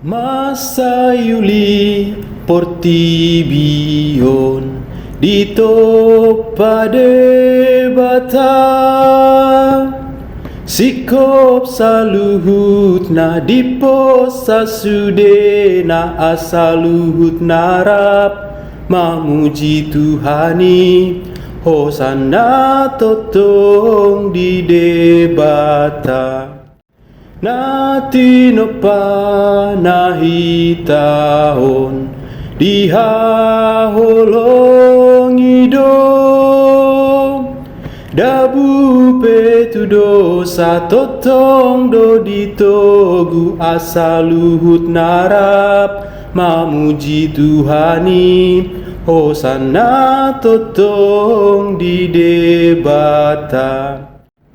Masa Yuli Portibion Ditopa debata Sikop saluhut na diposa sudena asaluhut narap mamuji Tuhani hosana totong di debata natinopa nahitahon dihaholong idom dabu petu dosa totong do ditogu asaluhut narap mamuji Tuhani hosana totong di debata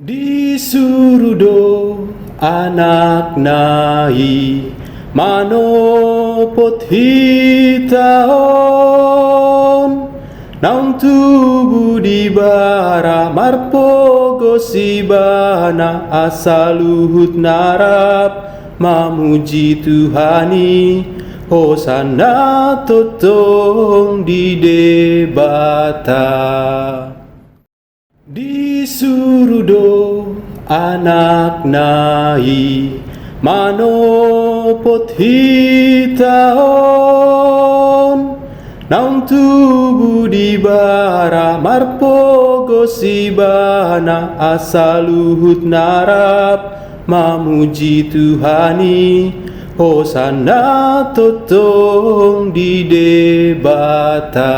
disurudo anak nai manopot hitahon naung tubuh di bara marpogo sibana asaluhut narap mamuji Tuhani hosana totong di debata disurudo anak nai manopot hitahon naung tubuh di bara marpogo sibana asaluhut narap mamuji Tuhani hosana totong di debata